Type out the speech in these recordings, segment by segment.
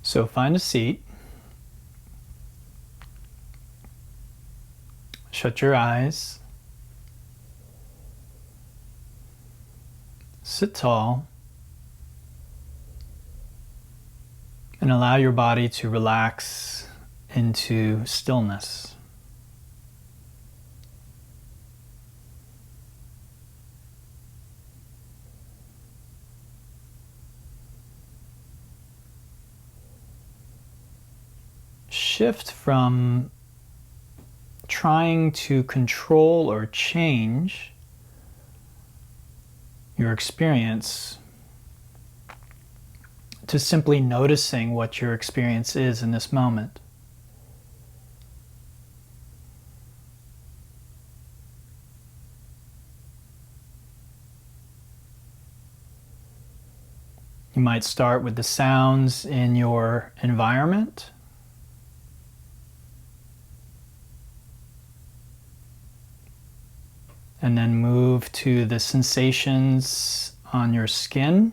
So find a seat, shut your eyes, sit tall, and allow your body to relax into stillness. Shift from trying to control or change your experience to simply noticing what your experience is in this moment. You might start with the sounds in your environment. And then move to the sensations on your skin.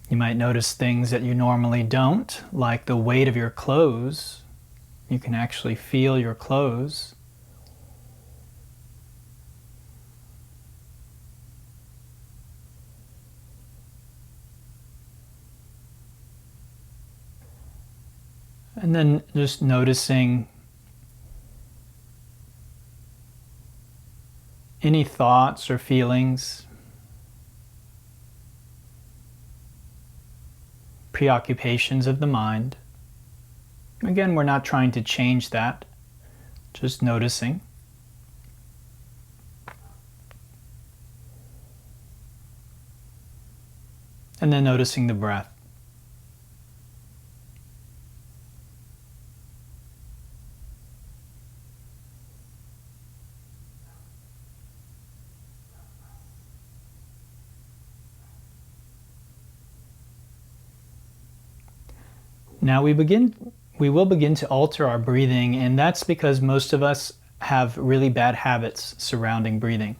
You might notice things that you normally don't, like the weight of your clothes. You can actually feel your clothes. And then just noticing any thoughts or feelings, preoccupations of the mind. Again, we're not trying to change that, just noticing. And then noticing the breath. Now we will begin to alter our breathing, and that's because most of us have really bad habits surrounding breathing.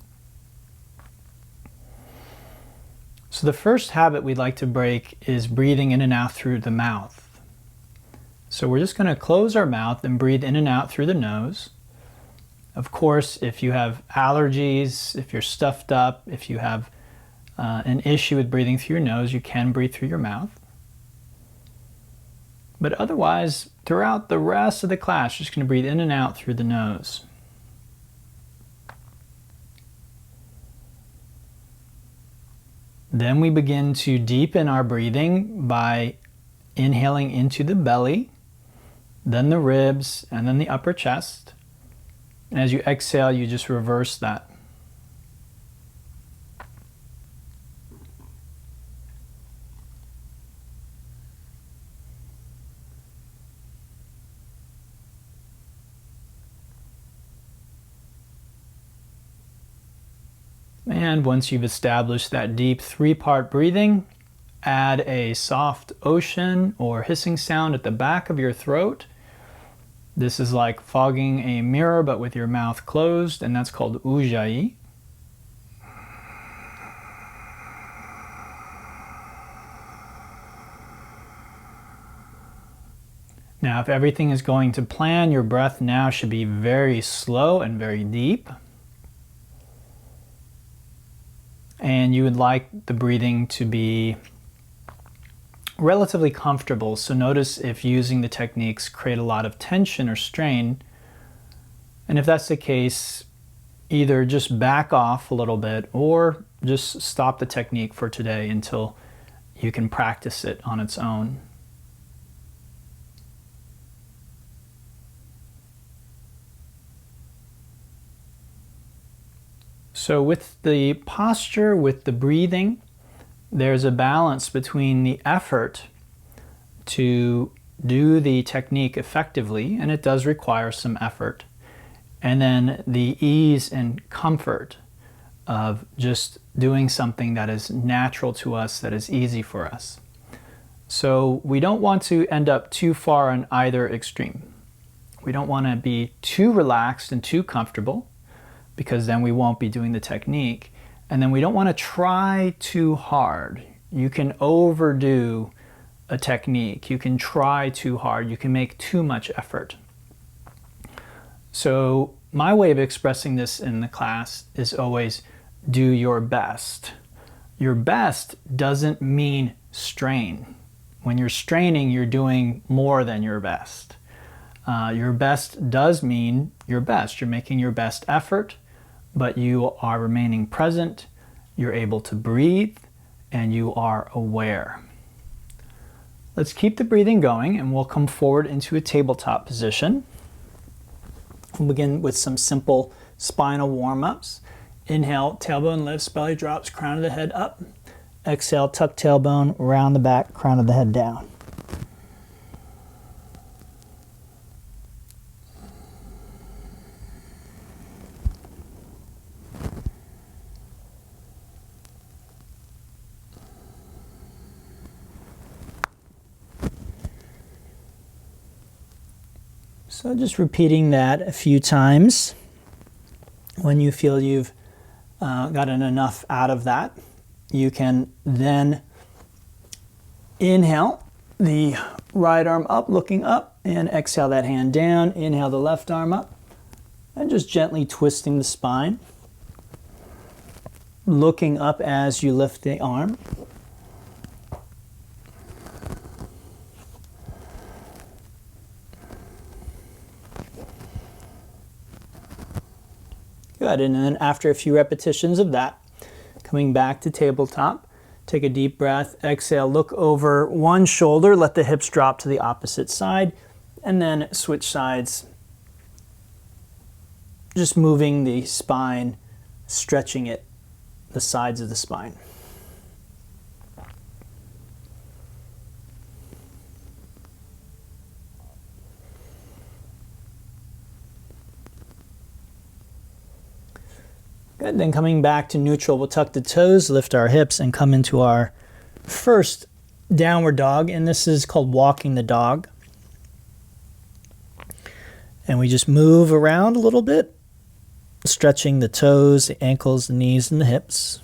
So the first habit we'd like to break is breathing in and out through the mouth. So we're just going to close our mouth and breathe in and out through the nose. Of course, if you have allergies, if you're stuffed up, if you have an issue with breathing through your nose, you can breathe through your mouth. But otherwise, throughout the rest of the class, you're just going to breathe in and out through the nose. Then we begin to deepen our breathing by inhaling into the belly, then the ribs, and then the upper chest. And as you exhale, you just reverse that. And once you've established that deep 3-part breathing, add a soft ocean or hissing sound at the back of your throat. This is like fogging a mirror but with your mouth closed, and that's called ujjayi. Now, if everything is going to plan, your breath now should be very slow and very deep. And you would like the breathing to be relatively comfortable. So notice if using the techniques create a lot of tension or strain. And if that's the case, either just back off a little bit or just stop the technique for today until you can practice it on its own. So with the posture, with the breathing, there's a balance between the effort to do the technique effectively, and it does require some effort, and then the ease and comfort of just doing something that is natural to us, that is easy for us. So we don't want to end up too far on either extreme. We don't want to be too relaxed and too comfortable, because then we won't be doing the technique. And then we don't want to try too hard. You can overdo a technique. You can try too hard. You can make too much effort. So my way of expressing this in the class is always do your best. Your best doesn't mean strain. When you're straining, you're doing more than your best. Your best does mean your best. You're making your best effort, but you are remaining present, you're able to breathe, and you are aware. Let's keep the breathing going, and we'll come forward into a tabletop position. We'll begin with some simple spinal warm-ups. Inhale, tailbone lifts, belly drops, crown of the head up. Exhale, tuck tailbone, round the back, crown of the head down. So just repeating that a few times. When you feel you've gotten enough out of that, you can then inhale the right arm up, looking up, and exhale that hand down. Inhale the left arm up, and just gently twisting the spine, looking up as you lift the arm. Good, and then after a few repetitions of that, coming back to tabletop, take a deep breath, exhale, look over one shoulder, let the hips drop to the opposite side, and then switch sides, just moving the spine, stretching it, the sides of the spine. Good, then coming back to neutral, we'll tuck the toes, lift our hips, and come into our first downward dog, and this is called walking the dog. And we just move around a little bit, stretching the toes, the ankles, the knees, and the hips.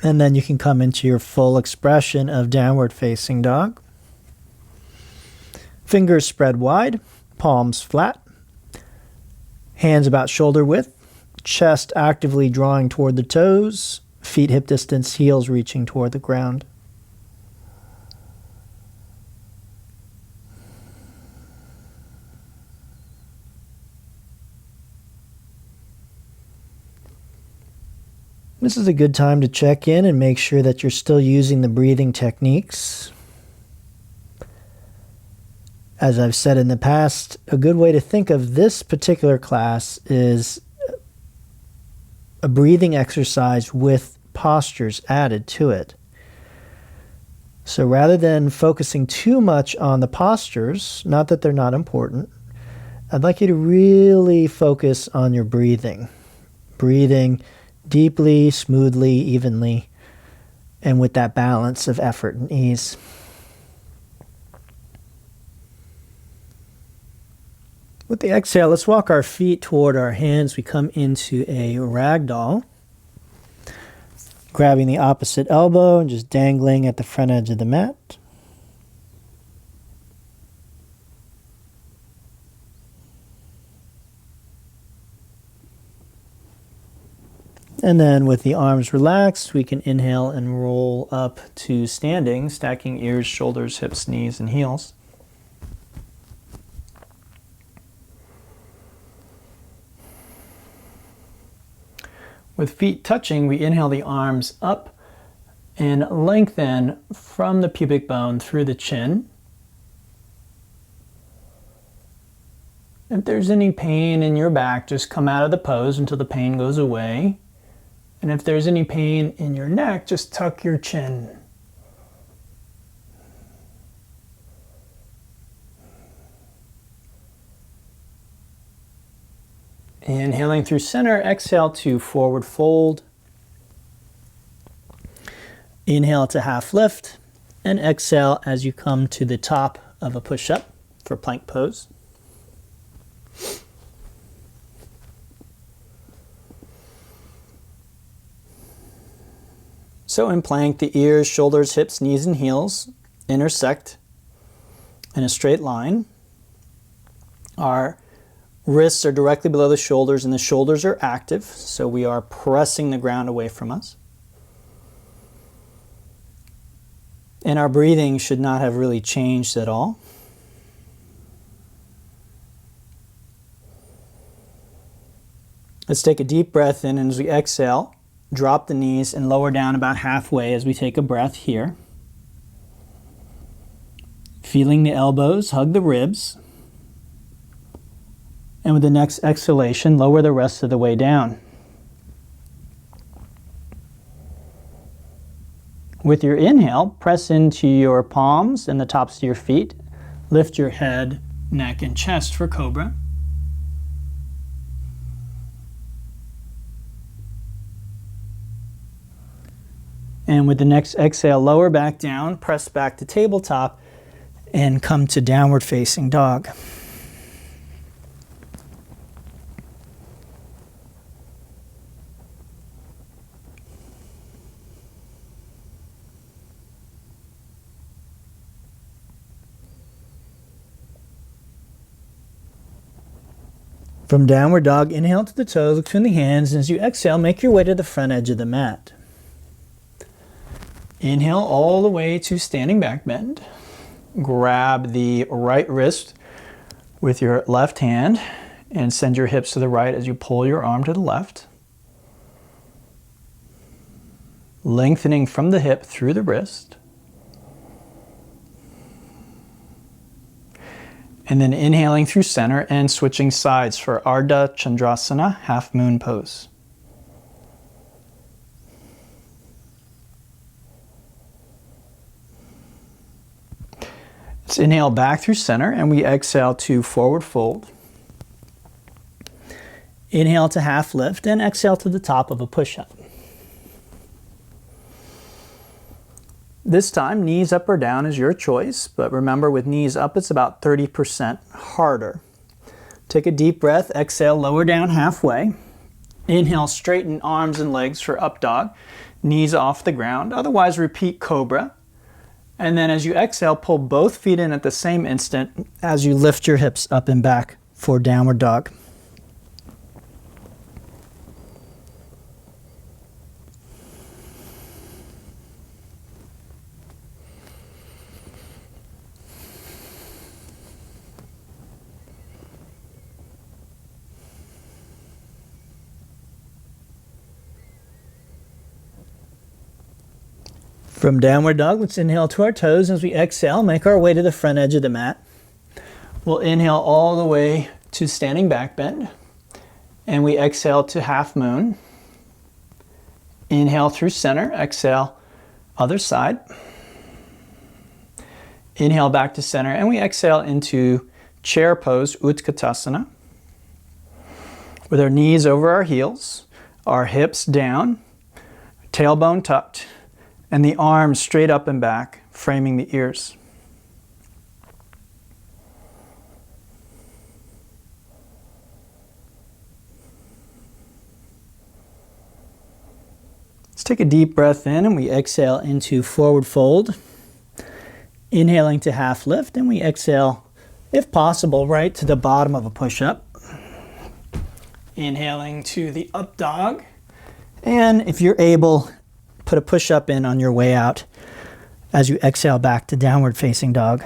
And then you can come into your full expression of downward facing dog. Fingers spread wide, palms flat, hands about shoulder width, chest actively drawing toward the toes, feet hip distance, heels reaching toward the ground. This is a good time to check in and make sure that you're still using the breathing techniques. As I've said in the past, a good way to think of this particular class is a breathing exercise with postures added to it. So rather than focusing too much on the postures, not that they're not important, I'd like you to really focus on your breathing. Breathing deeply, smoothly, evenly, and with that balance of effort and ease. With the exhale, let's walk our feet toward our hands. We come into a ragdoll, grabbing the opposite elbow and just dangling at the front edge of the mat. And then with the arms relaxed, we can inhale and roll up to standing, stacking ears, shoulders, hips, knees, and heels. With feet touching, we inhale the arms up and lengthen from the pubic bone through the chin. If there's any pain in your back, just come out of the pose until the pain goes away. And if there's any pain in your neck, just tuck your chin. Inhaling through center, exhale to forward fold. Inhale to half lift, and exhale as you come to the top of a push-up for plank pose. So in plank, the ears, shoulders, hips, knees, and heels intersect in a straight line. Our wrists are directly below the shoulders, and the shoulders are active, so we are pressing the ground away from us. And our breathing should not have really changed at all. Let's take a deep breath in, and as we exhale, drop the knees and lower down about halfway as we take a breath here. Feeling the elbows, hug the ribs. And with the next exhalation, lower the rest of the way down. With your inhale, press into your palms and the tops of your feet. Lift your head, neck, and chest for Cobra. And with the next exhale, lower back down, press back to tabletop, and come to downward facing dog. From downward dog, inhale to the toes, look between the hands, and as you exhale, make your way to the front edge of the mat. Inhale all the way to standing back bend. Grab the right wrist with your left hand and send your hips to the right as you pull your arm to the left. Lengthening from the hip through the wrist. And then inhaling through center and switching sides for Ardha Chandrasana, half moon pose. Let's inhale back through center, and we exhale to forward fold. Inhale to half lift, and exhale to the top of a push-up. This time, knees up or down is your choice, but remember, with knees up, it's about 30% harder. Take a deep breath, exhale, lower down halfway. Inhale, straighten arms and legs for up dog, knees off the ground. Otherwise, repeat Cobra. And then as you exhale, pull both feet in at the same instant as you lift your hips up and back for downward dog. From downward dog, let's inhale to our toes. As we exhale, make our way to the front edge of the mat. We'll inhale all the way to standing back bend. And we exhale to half moon. Inhale through center, exhale, other side. Inhale back to center, and we exhale into chair pose, Utkatasana. With our knees over our heels, our hips down, tailbone tucked, and the arms straight up and back, framing the ears. Let's take a deep breath in, and we exhale into forward fold. Inhaling to half lift, and we exhale, if possible, right to the bottom of a push-up. Inhaling to the up dog, and if you're able, put a push-up in on your way out as you exhale back to downward facing dog.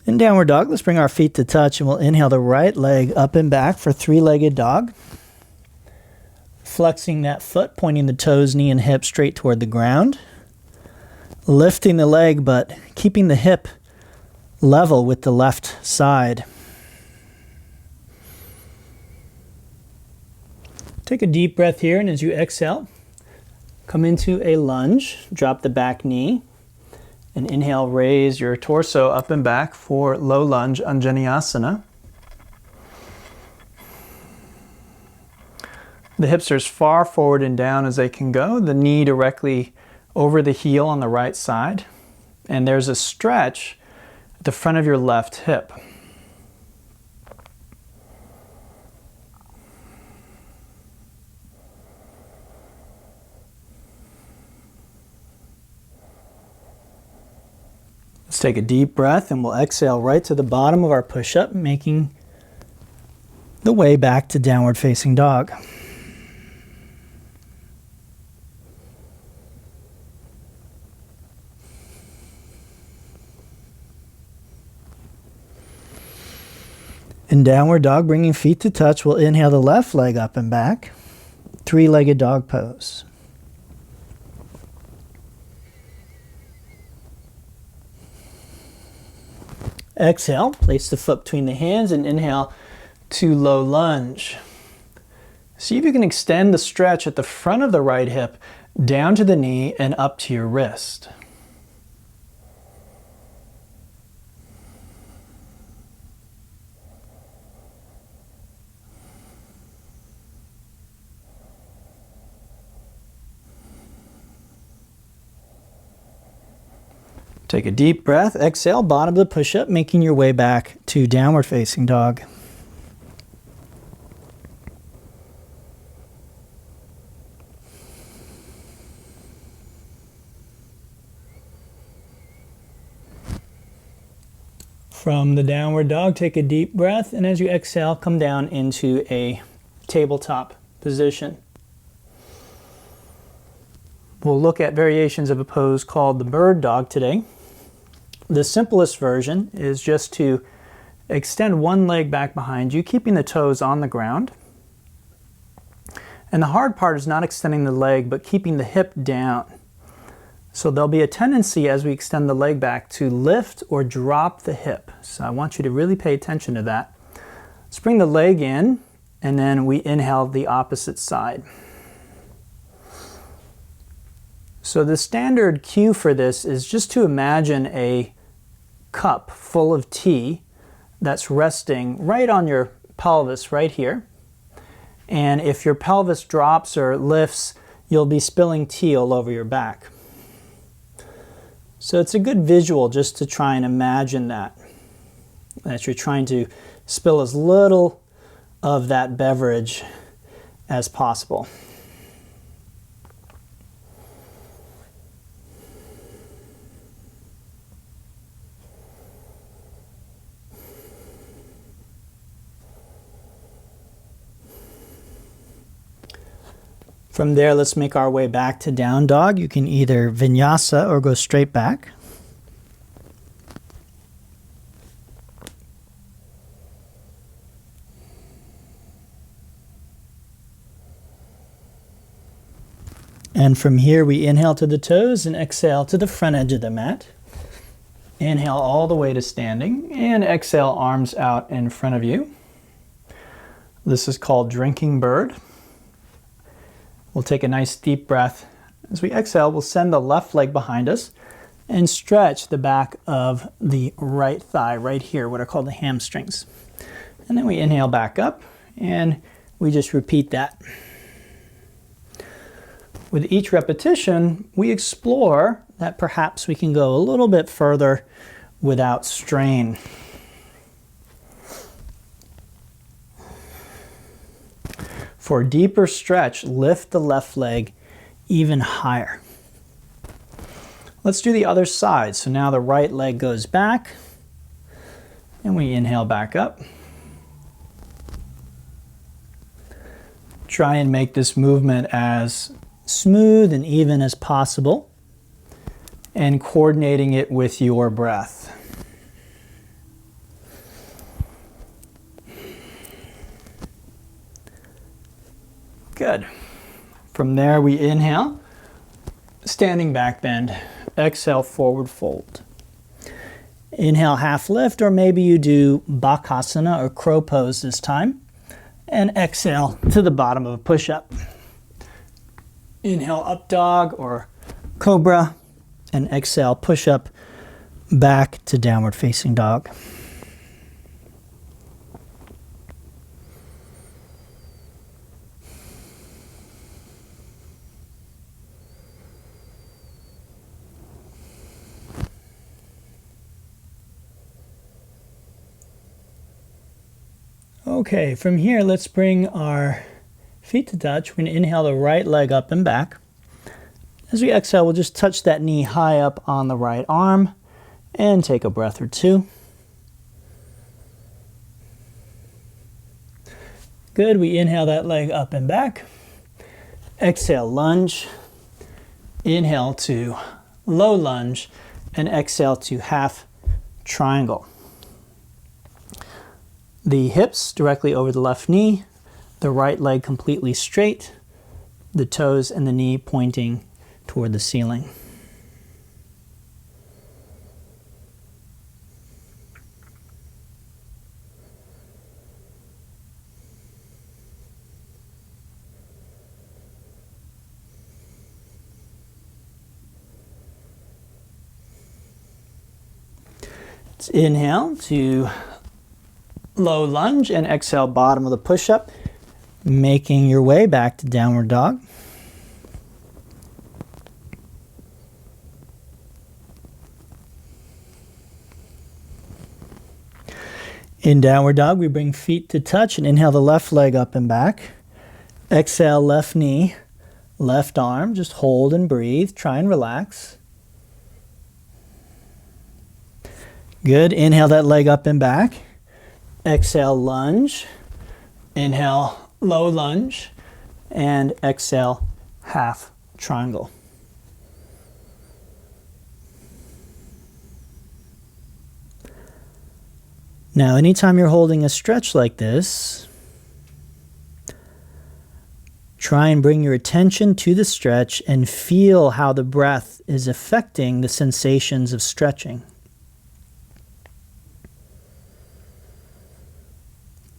In downward dog, let's bring our feet to touch, and we'll inhale the right leg up and back for three-legged dog. Flexing that foot, pointing the toes, knee, and hip straight toward the ground. Lifting the leg, but keeping the hip level with the left side. Take a deep breath here, and as you exhale, come into a lunge. Drop the back knee, and inhale, raise your torso up and back for low lunge, Anjaneyasana. The hips are as far forward and down as they can go, the knee directly over the heel on the right side, and there's a stretch at the front of your left hip. Let's take a deep breath and we'll exhale right to the bottom of our push-up, making the way back to downward facing dog. In downward dog, bringing feet to touch, we'll inhale the left leg up and back, three-legged dog pose. Exhale, place the foot between the hands and inhale to low lunge. See if you can extend the stretch at the front of the right hip down to the knee and up to your wrist. Take a deep breath, exhale, bottom of the push-up, making your way back to downward facing dog. From the downward dog, take a deep breath, and as you exhale, come down into a tabletop position. We'll look at variations of a pose called the bird dog today. The simplest version is just to extend one leg back behind you, keeping the toes on the ground. And the hard part is not extending the leg, but keeping the hip down. So there'll be a tendency as we extend the leg back to lift or drop the hip. So I want you to really pay attention to that. Let's bring the leg in, and then we inhale the opposite side. So the standard cue for this is just to imagine a cup full of tea that's resting right on your pelvis right here. And if your pelvis drops or lifts, you'll be spilling tea all over your back. So it's a good visual just to try and imagine that you're trying to spill as little of that beverage as possible. From there, let's make our way back to down dog. You can either vinyasa or go straight back. And from here, we inhale to the toes and exhale to the front edge of the mat. Inhale all the way to standing and exhale, arms out in front of you. This is called drinking bird. We'll take a nice deep breath. As we exhale, we'll send the left leg behind us and stretch the back of the right thigh right here, what are called the hamstrings. And then we inhale back up and we just repeat that. With each repetition, we explore that perhaps we can go a little bit further without strain. For a deeper stretch, lift the left leg even higher. Let's do the other side. So now the right leg goes back and we inhale back up. Try and make this movement as smooth and even as possible and coordinating it with your breath. Good. From there, we inhale, standing back bend. Exhale, forward fold. Inhale, half lift, or maybe you do Bakasana or crow pose this time. And exhale to the bottom of a push-up. Inhale, up dog or cobra. And exhale, push-up back to downward facing dog. Okay, from here, let's bring our feet to touch. We're going to inhale the right leg up and back. As we exhale, we'll just touch that knee high up on the right arm and take a breath or two. Good, we inhale that leg up and back. Exhale, lunge. Inhale to low lunge and exhale to half triangle. The hips directly over the left knee, the right leg completely straight, the toes and the knee pointing toward the ceiling. Let's inhale to low lunge and exhale bottom of the push-up, making your way back to downward dog. In downward dog, we bring feet to touch and inhale the left leg up and back. Exhale, left knee, left arm, just hold and breathe, try and relax. Good, inhale that leg up and back. Exhale, lunge. Inhale, low lunge. And exhale, half triangle. Now, anytime you're holding a stretch like this, try and bring your attention to the stretch and feel how the breath is affecting the sensations of stretching.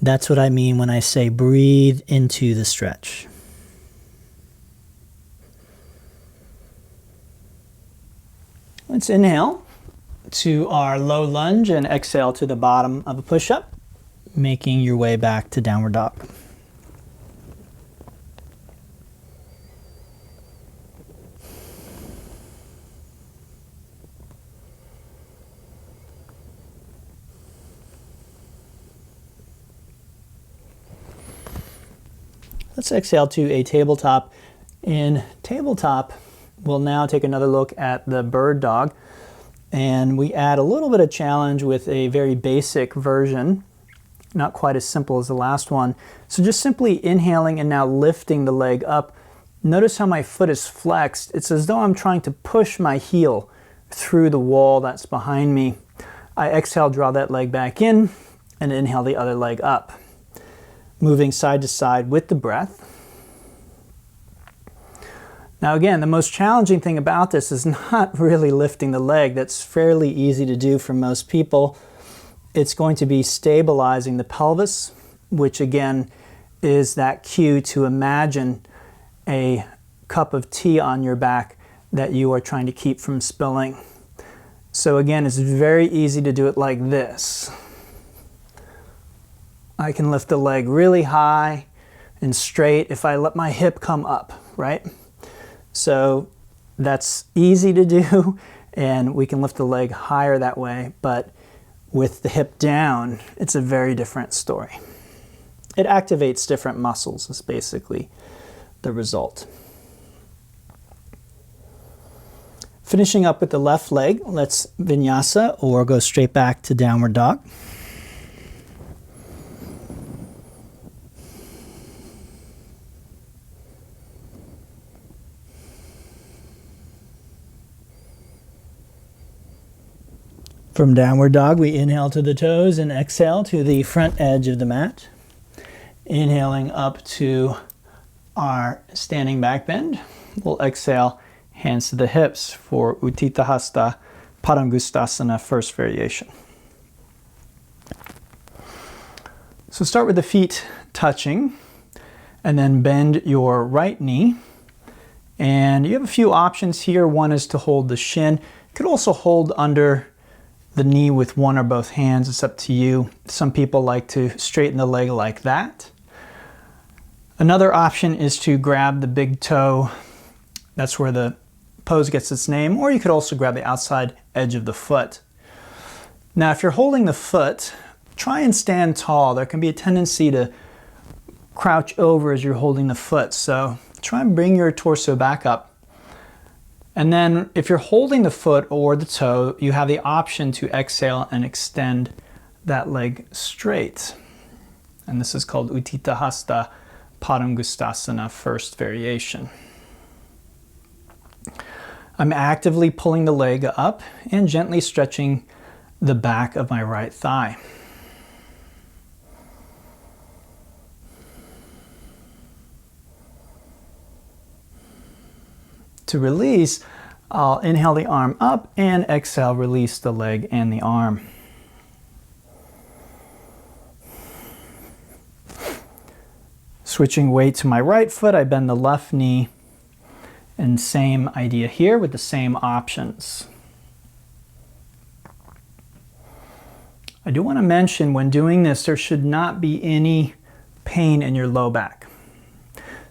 That's what I mean when I say breathe into the stretch. Let's inhale to our low lunge and exhale to the bottom of a push-up, making your way back to downward dog. Let's exhale to a tabletop. In tabletop, we'll now take another look at the bird dog, and we add a little bit of challenge with a very basic version, not quite as simple as the last one. So just simply inhaling and now lifting the leg up. Notice how my foot is flexed. It's as though I'm trying to push my heel through the wall that's behind me. I exhale, draw that leg back in, and inhale the other leg up. Moving side to side with the breath. Now again, the most challenging thing about this is not really lifting the leg. That's fairly easy to do for most people. It's going to be stabilizing the pelvis, which again is that cue to imagine a cup of tea on your back that you are trying to keep from spilling. So again, it's very easy to do it like this. I can lift the leg really high and straight if I let my hip come up, right? So that's easy to do, and we can lift the leg higher that way, but with the hip down, it's a very different story. It activates different muscles is basically the result. Finishing up with the left leg, let's vinyasa or go straight back to downward dog. From downward dog, we inhale to the toes and exhale to the front edge of the mat. Inhaling up to our standing back bend. We'll exhale, hands to the hips for Utthita Hasta Padangusthasana, first variation. So start with the feet touching, and then bend your right knee. And you have a few options here. One is to hold the shin. You could also hold under the knee with one or both hands. It's up to you. Some people like to straighten the leg like that. Another option is to grab the big toe. That's where the pose gets its name. Or you could also grab the outside edge of the foot. Now, if you're holding the foot, try and stand tall. There can be a tendency to crouch over as you're holding the foot. So try and bring your torso back up. And then if you're holding the foot or the toe, you have the option to exhale and extend that leg straight. And this is called Uttita Hasta Padangustasana, first variation. I'm actively pulling the leg up and gently stretching the back of my right thigh. To release, I'll inhale the arm up and exhale, release the leg and the arm. Switching weight to my right foot, I bend the left knee, and same idea here with the same options. I do want to mention when doing this, there should not be any pain in your low back.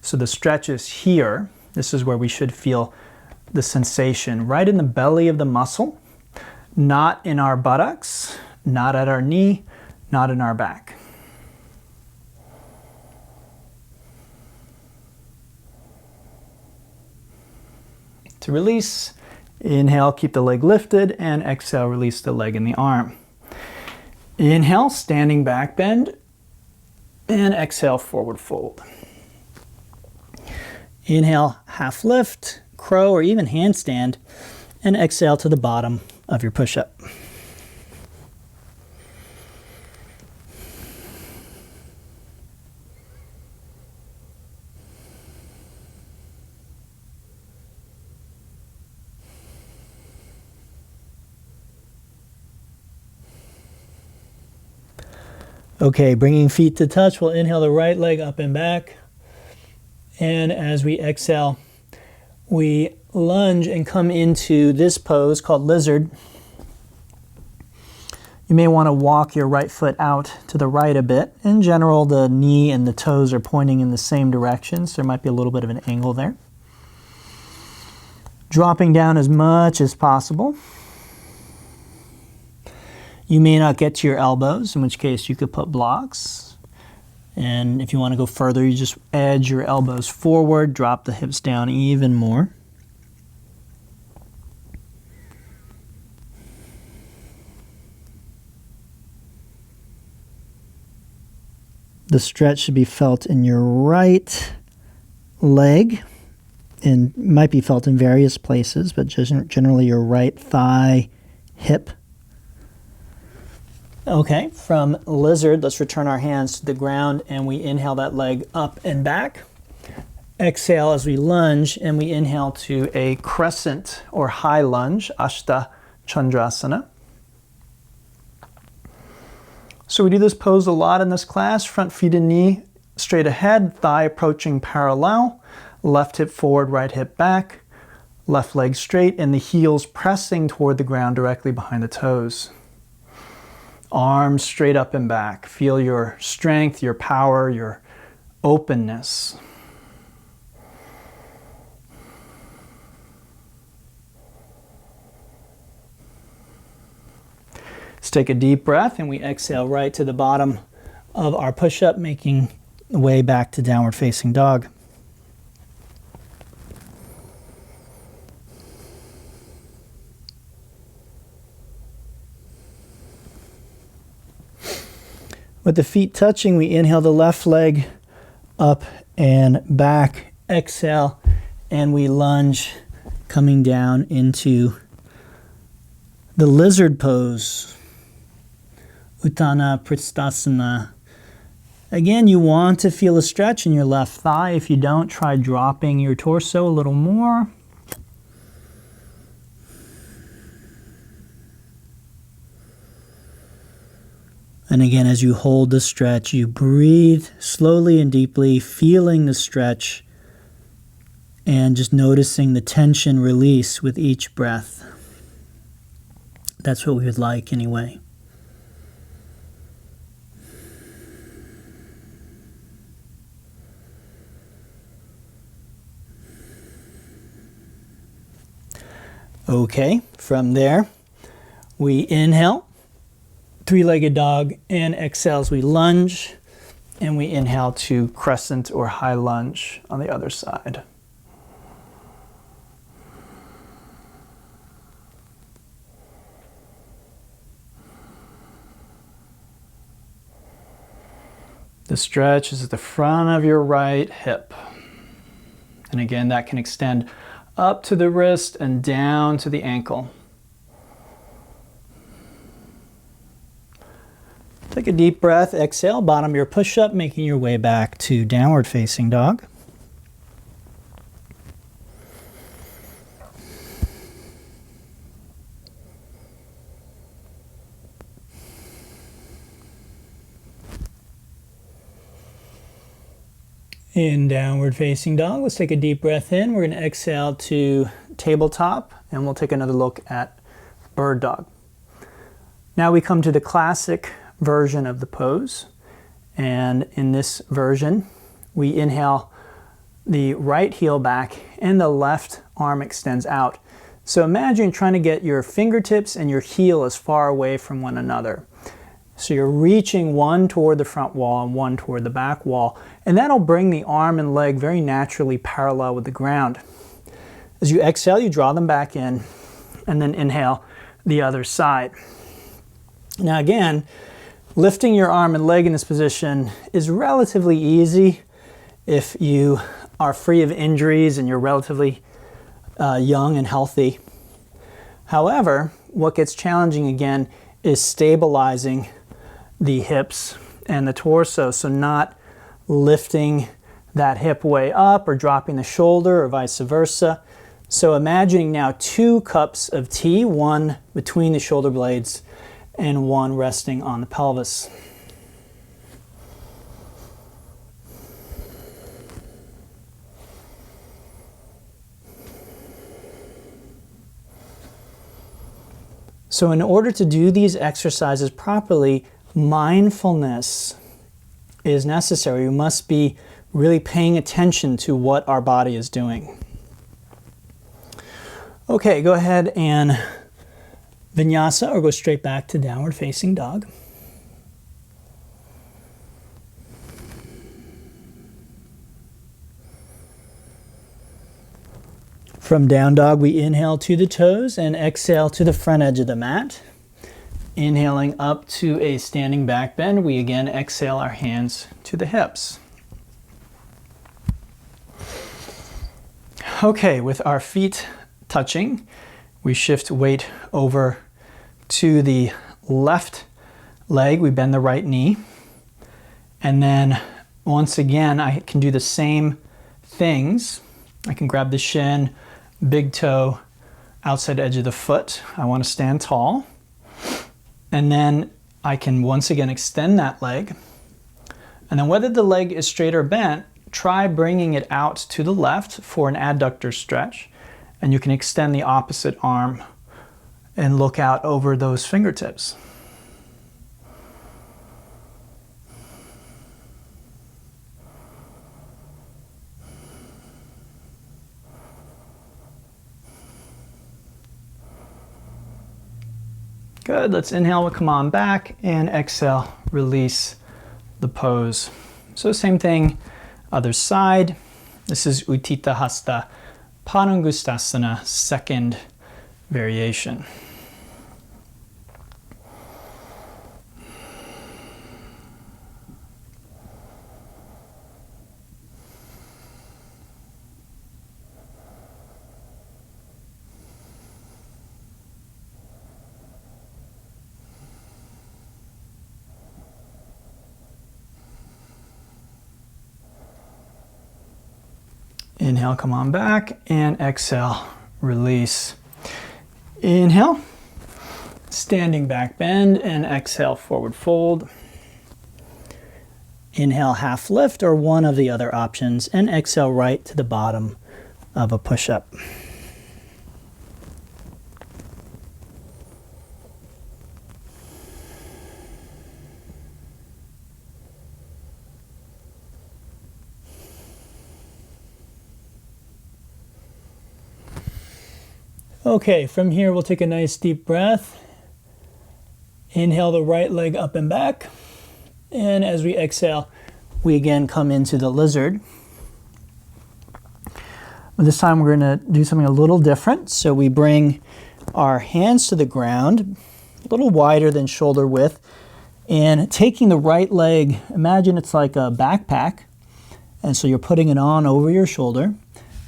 So the stretch is here. This is where we should feel the sensation, right in the belly of the muscle, not in our buttocks, not at our knee, not in our back. To release, inhale, keep the leg lifted, and exhale, release the leg and the arm. Inhale, standing back bend, and exhale, forward fold. Inhale, half lift, crow, or even handstand, and exhale to the bottom of your push-up. Okay, bringing feet to touch, we'll inhale the right leg up and back. And as we exhale, we lunge and come into this pose called lizard. You may want to walk your right foot out to the right a bit. In general, the knee and the toes are pointing in the same direction, so there might be a little bit of an angle there. Dropping down as much as possible. You may not get to your elbows, in which case you could put blocks. And if you want to go further, you just edge your elbows forward, drop the hips down even more. The stretch should be felt in your right leg, and might be felt in various places, but just generally your right thigh, hip. Okay, from lizard, let's return our hands to the ground and we inhale that leg up and back. Exhale as we lunge, and we inhale to a crescent or high lunge, Ashta Chandrasana. So we do this pose a lot in this class. Front feet and knee straight ahead, thigh approaching parallel, left hip forward, right hip back, left leg straight, and the heels pressing toward the ground directly behind the toes. Arms straight up and back. Feel your strength, your power, your openness. Let's take a deep breath and we exhale right to the bottom of our push-up, making the way back to downward facing dog. With the feet touching, we inhale the left leg up and back. Exhale, and we lunge, coming down into the lizard pose. Uttana Prithasthana. Again, you want to feel a stretch in your left thigh. If you don't, try dropping your torso a little more. And again, as you hold the stretch, you breathe slowly and deeply, feeling the stretch and just noticing the tension release with each breath. That's what we would like anyway. Okay, from there, we inhale three-legged dog, and exhale as we lunge, and we inhale to crescent or high lunge on the other side. The stretch is at the front of your right hip. And again, that can extend up to the wrist and down to the ankle. Take a deep breath, exhale, bottom your push-up, making your way back to downward facing dog. In downward facing dog, let's take a deep breath in. We're going to exhale to tabletop, and we'll take another look at bird dog. Now we come to the classic version of the pose, and in this version we inhale, the right heel back and the left arm extends out. So imagine trying to get your fingertips and your heel as far away from one another. So you're reaching one toward the front wall and one toward the back wall, and that'll bring the arm and leg very naturally parallel with the ground. As you exhale, you draw them back in, and then inhale the other side. Now again, lifting your arm and leg in this position is relatively easy if you are free of injuries and you're relatively young and healthy. However, what gets challenging again is stabilizing the hips and the torso, so not lifting that hip way up or dropping the shoulder or vice versa. So imagining now 2 cups of tea, one between the shoulder blades and one resting on the pelvis. So in order to do these exercises properly, mindfulness is necessary. We must be really paying attention to what our body is doing. Okay, go ahead and Vinyasa, or go straight back to downward facing dog. From down dog, we inhale to the toes and exhale to the front edge of the mat. Inhaling up to a standing back bend, we again exhale our hands to the hips. Okay, with our feet touching, we shift weight over to the left leg. We bend the right knee. And then once again, I can do the same things. I can grab the shin, big toe, outside edge of the foot. I want to stand tall. And then I can once again extend that leg. And then whether the leg is straight or bent, try bringing it out to the left for an adductor stretch. And you can extend the opposite arm and look out over those fingertips. Good, let's inhale, we'll come on back, and exhale, release the pose. So same thing, other side. This is Uttita Hasta Padangustasana, second variation. Inhale, come on back, and exhale, release. Inhale, standing back bend, and exhale, forward fold. Inhale, half lift, or one of the other options, and exhale right to the bottom of a push-up. Okay, from here we'll take a nice deep breath. Inhale the right leg up and back. And as we exhale, we again come into the lizard. This time we're going to do something a little different. So we bring our hands to the ground, a little wider than shoulder width, and taking the right leg, imagine it's like a backpack, and so you're putting it on over your shoulder,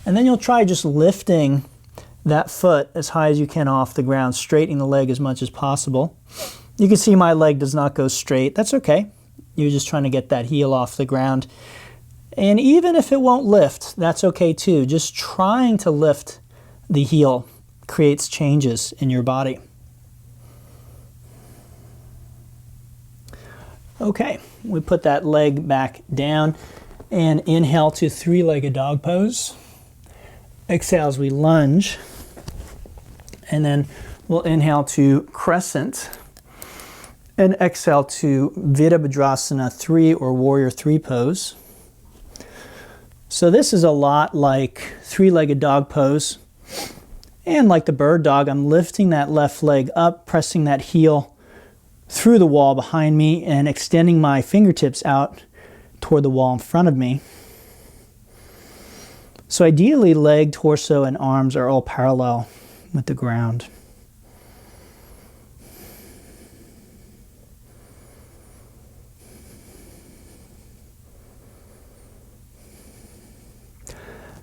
and then you'll try just lifting that foot as high as you can off the ground, straightening the leg as much as possible. You can see my leg does not go straight. That's okay. You're just trying to get that heel off the ground. And even if it won't lift, that's okay too. Just trying to lift the heel creates changes in your body. Okay, we put that leg back down and inhale to three-legged dog pose. Exhale as we lunge. And then we'll inhale to crescent and exhale to Virabhadrasana 3 or Warrior 3 pose. So this is a lot like three-legged dog pose. And like the bird dog, I'm lifting that left leg up, pressing that heel through the wall behind me and extending my fingertips out toward the wall in front of me. So ideally, leg, torso, and arms are all parallel with the ground.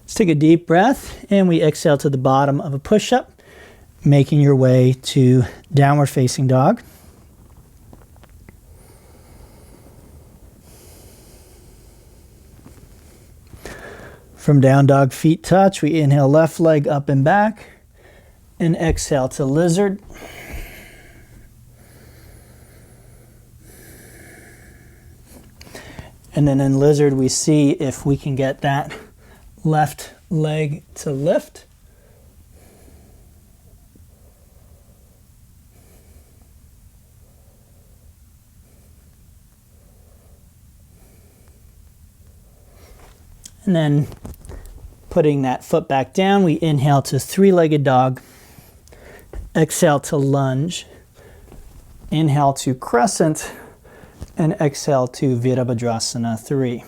Let's take a deep breath and we exhale to the bottom of a push-up, making your way to downward facing dog. From down dog, feet touch, we inhale left leg up and back and exhale to lizard. And then in lizard, we see if we can get that left leg to lift. And then putting that foot back down, we inhale to three-legged dog, exhale to lunge, inhale to crescent, and exhale to Virabhadrasana 3.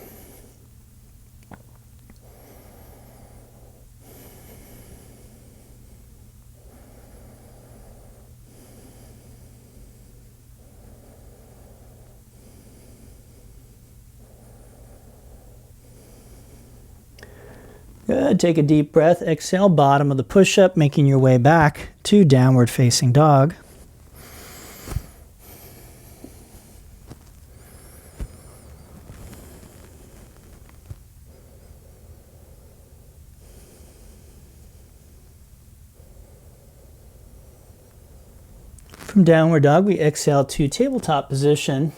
Good. Take a deep breath. Exhale, bottom of the push-up, making your way back to downward facing dog. From downward dog, we exhale to tabletop position.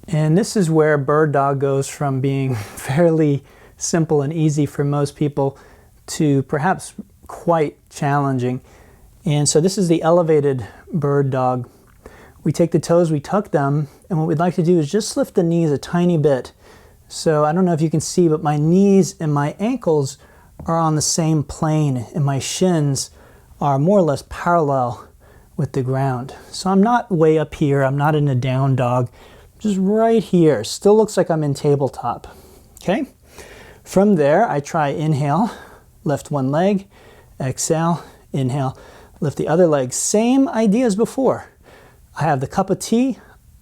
And this is where bird dog goes from being fairly simple and easy for most people to perhaps quite challenging. And so this is the elevated bird dog. We take the toes, we tuck them, and what we'd like to do is just lift the knees a tiny bit. So I don't know if you can see, but my knees and my ankles are on the same plane, and my shins are more or less parallel with the ground. So I'm not way up here, I'm not in a down dog. Just right here. Still looks like I'm in tabletop. Okay? From there, I try inhale, lift one leg, exhale, inhale, lift the other leg. Same idea as before. I have the cup of tea,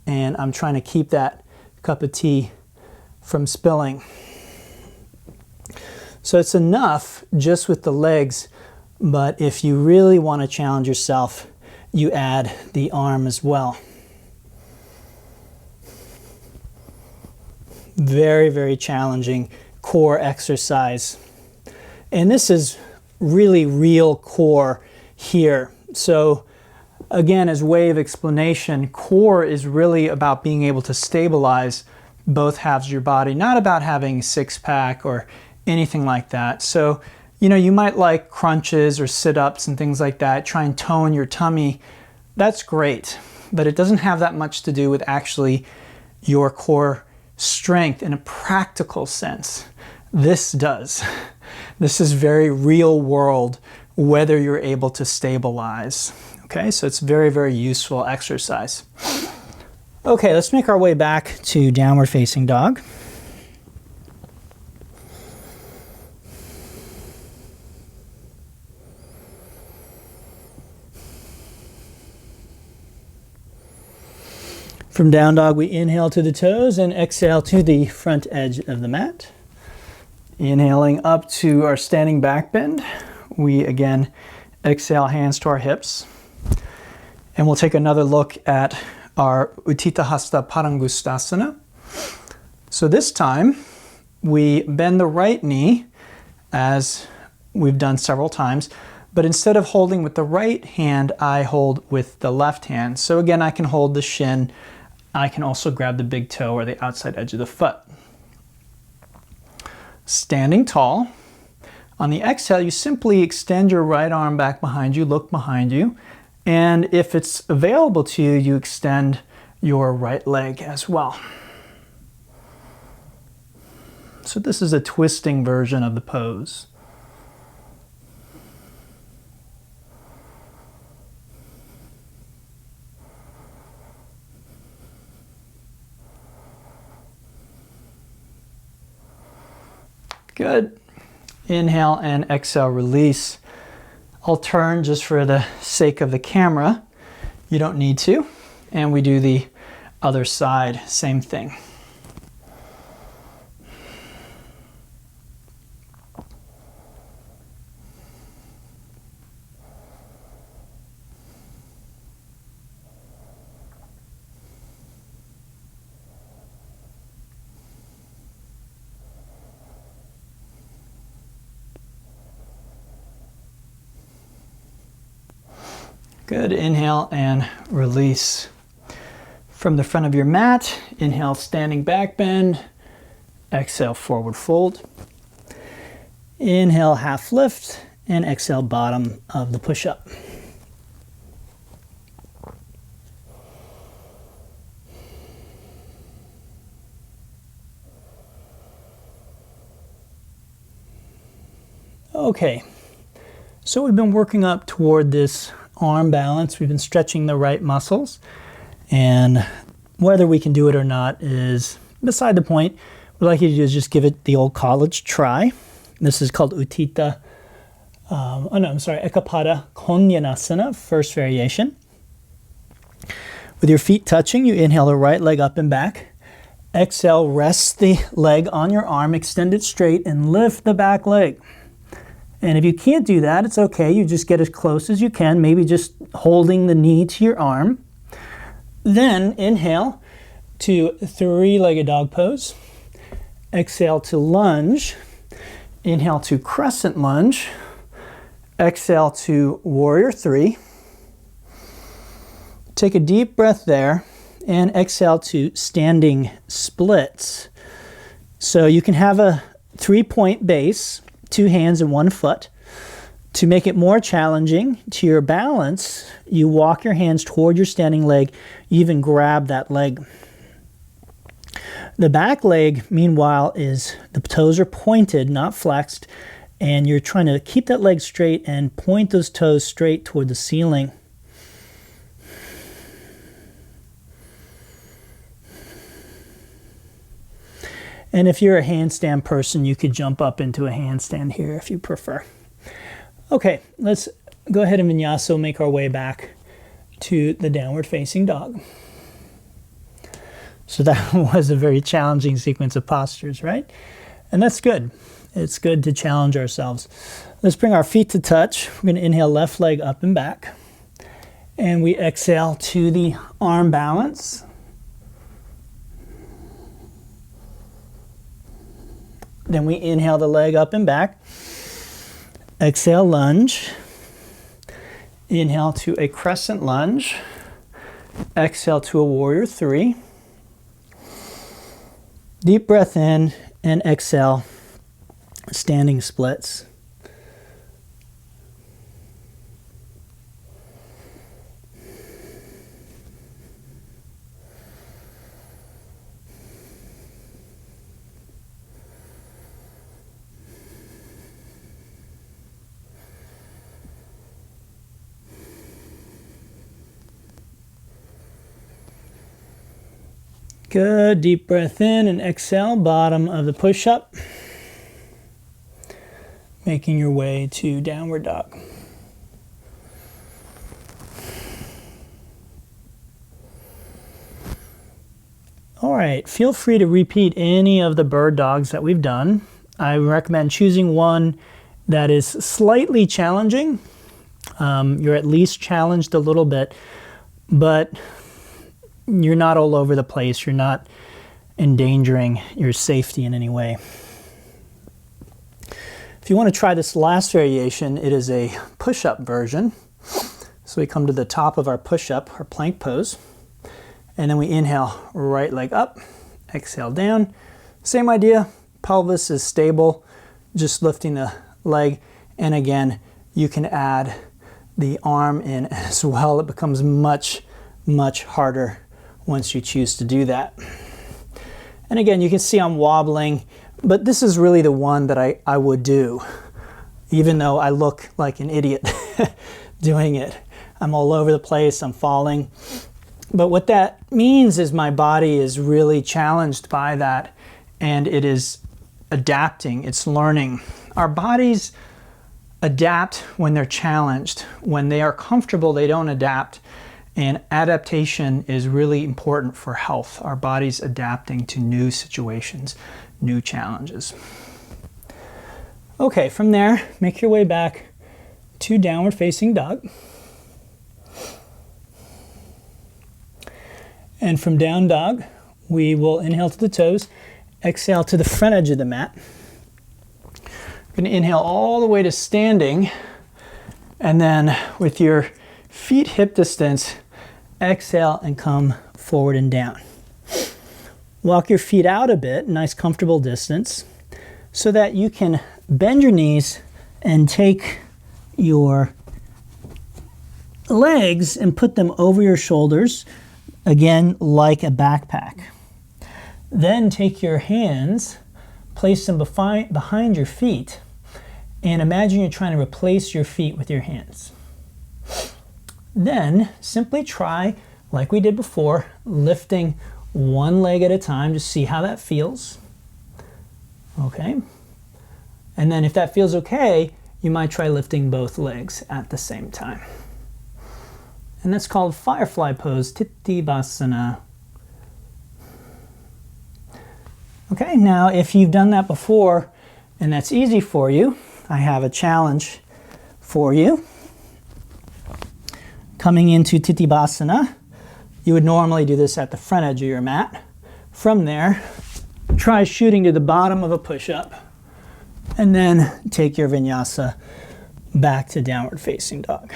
and I'm trying to keep that cup of tea from spilling. So it's enough just with the legs, but if you really want to challenge yourself, you add the arm as well. Very, very challenging core exercise. And this is really real core here. So again, as way of explanation, core is really about being able to stabilize both halves of your body, not about having a six-pack or anything like that. So, you know, you might like crunches or sit-ups and things like that, try and tone your tummy. That's great, but it doesn't have that much to do with actually your core strength in a practical sense. This does. This is very real world, whether you're able to stabilize. Okay. Okay, so it's very, very useful exercise. Okay, let's make our way back to downward facing dog. From down dog, we inhale to the toes and exhale to the front edge of the mat. Inhaling up to our standing back bend. We again exhale, hands to our hips. And we'll take another look at our Utthita Hasta Padangusthasana. So this time, we bend the right knee, as we've done several times, but instead of holding with the right hand, I hold with the left hand. So again, I can hold the shin. I can also grab the big toe or the outside edge of the foot. Standing tall. On the exhale, you simply extend your right arm back behind you, look behind you, and if it's available to you, you extend your right leg as well. So this is a twisting version of the pose. Good. Inhale and exhale, release. I'll turn just for the sake of the camera. You don't need to. And we do the other side, same thing. Good. Inhale and release. From the front of your mat, inhale, standing back bend. Exhale, forward fold. Inhale, half lift, and exhale, bottom of the push-up. Okay, so we've been working up toward this arm balance. We've been stretching the right muscles, and whether we can do it or not is beside the point. What I'd like you to do is just give it the old college try. This is called Ekkapada Konyanasana, first variation. With your feet touching, you inhale the right leg up and back. Exhale, rest the leg on your arm, extend it straight, and lift the back leg. And if you can't do that, it's okay. You just get as close as you can, maybe just holding the knee to your arm. Then inhale to three-legged dog pose. Exhale to lunge. Inhale to crescent lunge. Exhale to warrior three. Take a deep breath there and exhale to standing splits. So you can have a 3-point base, 2 hands and 1 foot. To make it more challenging to your balance, you walk your hands toward your standing leg. You even grab that leg. The back leg, meanwhile, is the toes are pointed, not flexed, and you're trying to keep that leg straight and point those toes straight toward the ceiling. And if you're a handstand person, you could jump up into a handstand here if you prefer. Okay, let's go ahead and Vinyasa, make our way back to the downward facing dog. So that was a very challenging sequence of postures, right? And that's good. It's good to challenge ourselves. Let's bring our feet to touch. We're going to inhale left leg up and back. And we exhale to the arm balance. Then we inhale the leg up and back. Exhale, lunge. Inhale to a crescent lunge. Exhale to a warrior three. Deep breath in and exhale, standing splits. Good, deep breath in and exhale, bottom of the push-up. Making your way to downward dog. All right, feel free to repeat any of the bird dogs that we've done. I recommend choosing one that is slightly challenging. You're at least challenged a little bit, but you're not all over the place. You're not endangering your safety in any way. If you want to try this last variation, it is a push-up version. So we come to the top of our push-up, our plank pose, and then we inhale, right leg up, exhale down. Same idea, pelvis is stable, just lifting the leg, and again, you can add the arm in as well. It becomes much, much harder once you choose to do that. And again, you can see I'm wobbling, but this is really the one that I would do, even though I look like an idiot doing it. I'm all over the place, I'm falling. But what that means is my body is really challenged by that, and it is adapting, it's learning. Our bodies adapt when they're challenged. When they are comfortable, they don't adapt. And adaptation is really important for health. Our body's adapting to new situations, new challenges. Okay, from there, make your way back to downward facing dog. And from down dog, we will inhale to the toes, exhale to the front edge of the mat. We're going to inhale all the way to standing, and then with your feet hip distance, exhale and come forward and down. Walk your feet out a bit, nice comfortable distance, so that you can bend your knees and take your legs and put them over your shoulders, again, like a backpack. Then take your hands, place them behind your feet, and imagine you're trying to replace your feet with your hands. Then simply try, like we did before, lifting one leg at a time to see how that feels. Okay. And then if that feels okay, you might try lifting both legs at the same time. And that's called firefly pose, Tittivasana. Okay, now if you've done that before and that's easy for you, I have a challenge for you. Coming into Tittivasana, you would normally do this at the front edge of your mat. From there, try shooting to the bottom of a push-up, and then take your Vinyasa back to downward facing dog.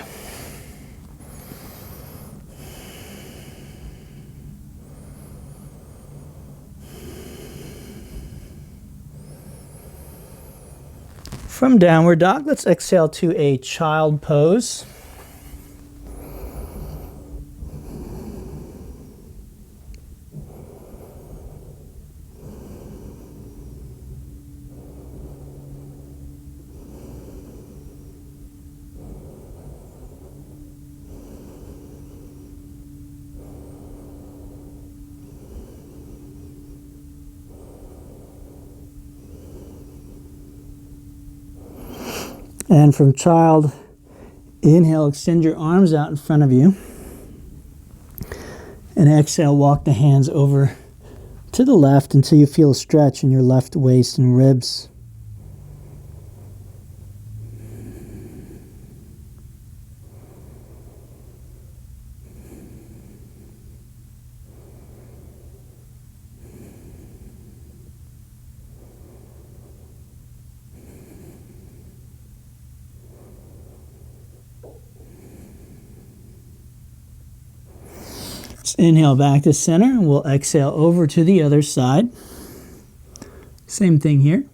From downward dog, let's exhale to a child pose. And from child, inhale, extend your arms out in front of you. And exhale, walk the hands over to the left until you feel a stretch in your left waist and ribs. Inhale back to center, and we'll exhale over to the other side. Same thing here.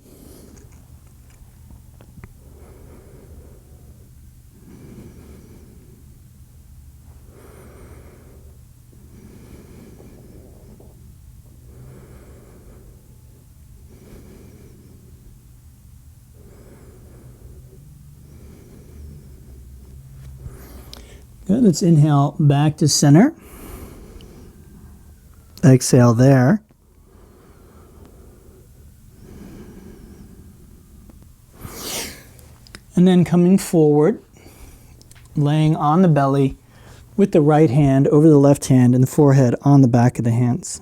Good, let's inhale back to center. Exhale there. And then coming forward, laying on the belly with the right hand over the left hand and the forehead on the back of the hands.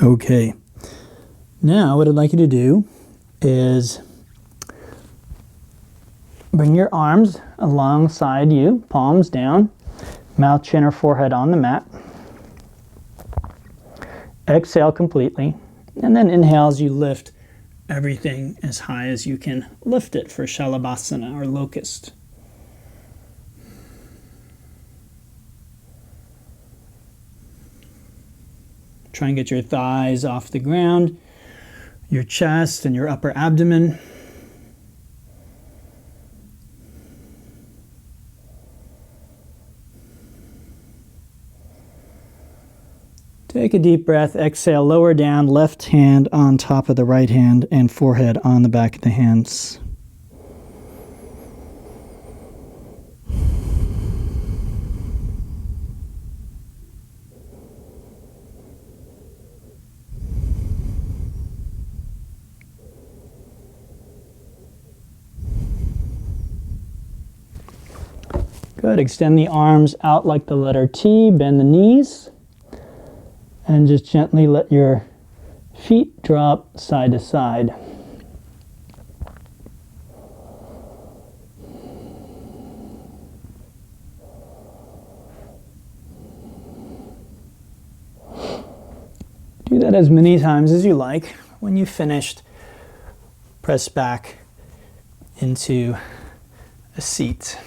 Okay, now what I'd like you to do is bring your arms alongside you, palms down, mouth, chin, or forehead on the mat. Exhale completely, and then inhale as you lift everything as high as you can lift it for Shalabhasana or locust. Try and get your thighs off the ground, your chest and your upper abdomen. Take a deep breath, exhale, lower down, left hand on top of the right hand and forehead on the back of the hands. Good, extend the arms out like the letter T, bend the knees, and just gently let your feet drop side to side. Do that as many times as you like. When you've finished, press back into a seat.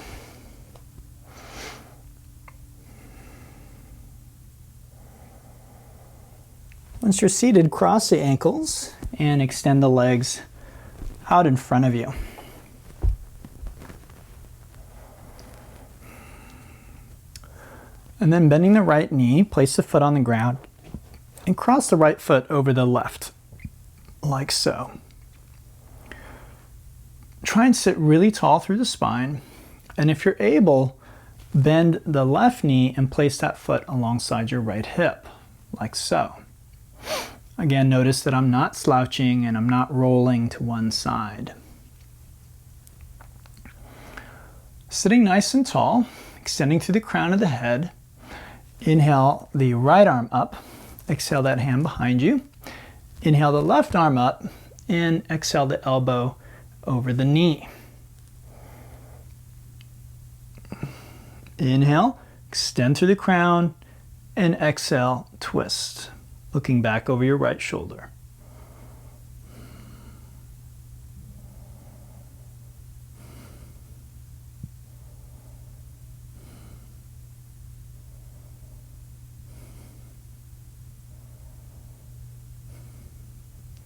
Once you're seated, cross the ankles and extend the legs out in front of you. And then bending the right knee, place the foot on the ground and cross the right foot over the left, like so. Try and sit really tall through the spine, and if you're able, bend the left knee and place that foot alongside your right hip, like so. Again, notice that I'm not slouching and I'm not rolling to one side. Sitting nice and tall, extending through the crown of the head. Inhale the right arm up, exhale that hand behind you. Inhale the left arm up and exhale the elbow over the knee. Inhale, extend through the crown, and exhale, twist, looking back over your right shoulder.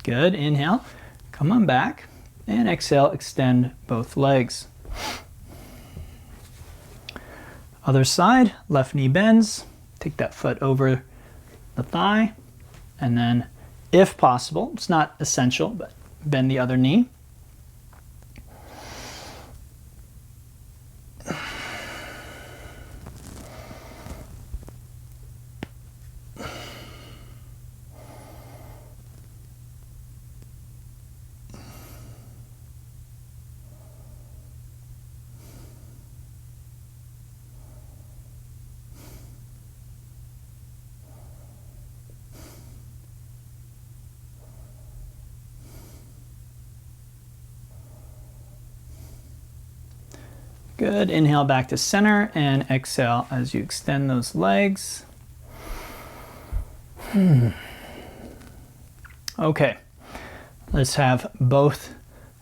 Good, inhale, come on back, and exhale, extend both legs. Other side, left knee bends, take that foot over the thigh, and then, if possible, it's not essential, but bend the other knee. Good, inhale back to center and exhale as you extend those legs. Okay, let's have both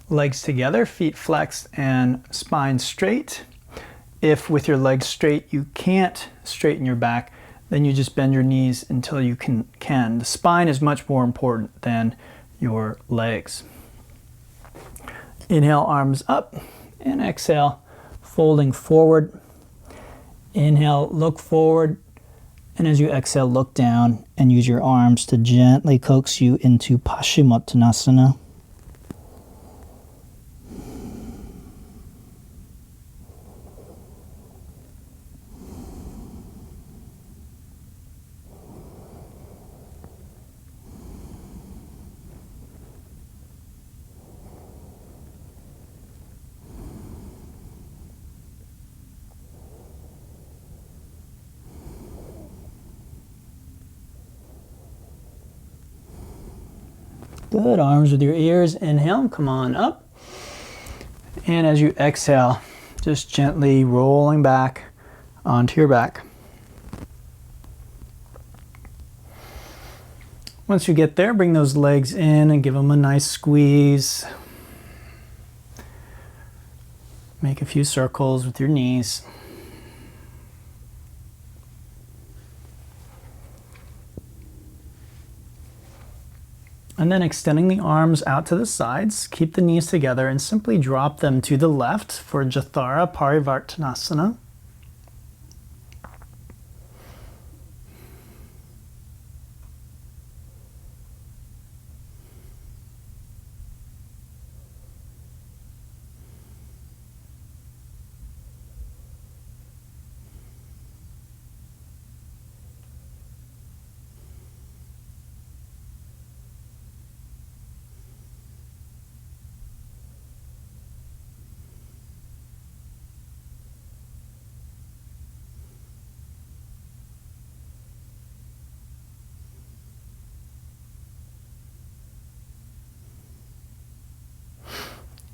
legs together, feet flexed and spine straight. If with your legs straight you can't straighten your back, then you just bend your knees until you can. The spine is much more important than your legs. Inhale, arms up, and exhale, folding forward. Inhale, look forward, and as you exhale, look down and use your arms to gently coax you into Paschimottanasana. Good, arms with your ears. Inhale, come on up. And as you exhale, just gently rolling back onto your back. Once you get there, bring those legs in and give them a nice squeeze. Make a few circles with your knees. And then extending the arms out to the sides, keep the knees together and simply drop them to the left for Jathara Parivartanasana.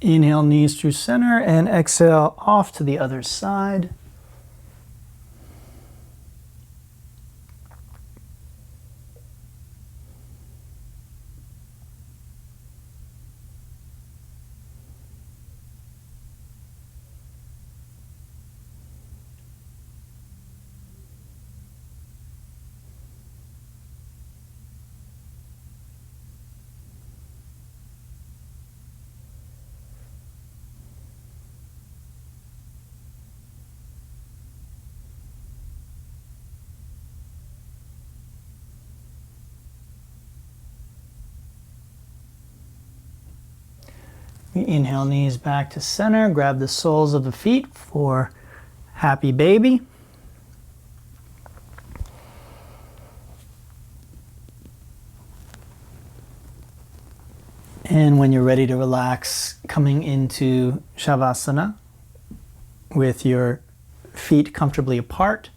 Inhale, knees through center, and exhale off to the other side. We inhale, knees back to center, grab the soles of the feet for happy baby. And when you're ready to relax, coming into Shavasana with your feet comfortably apart,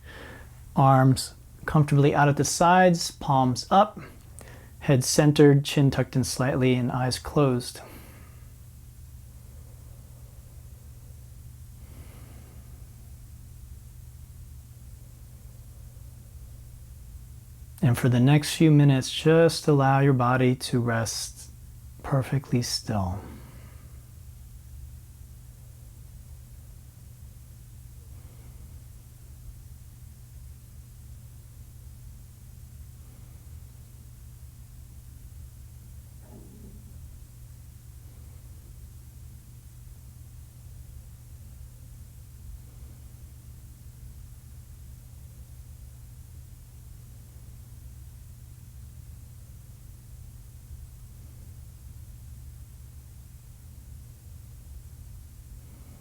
arms comfortably out at the sides, palms up, head centered, chin tucked in slightly, and eyes closed. And for the next few minutes, just allow your body to rest perfectly still.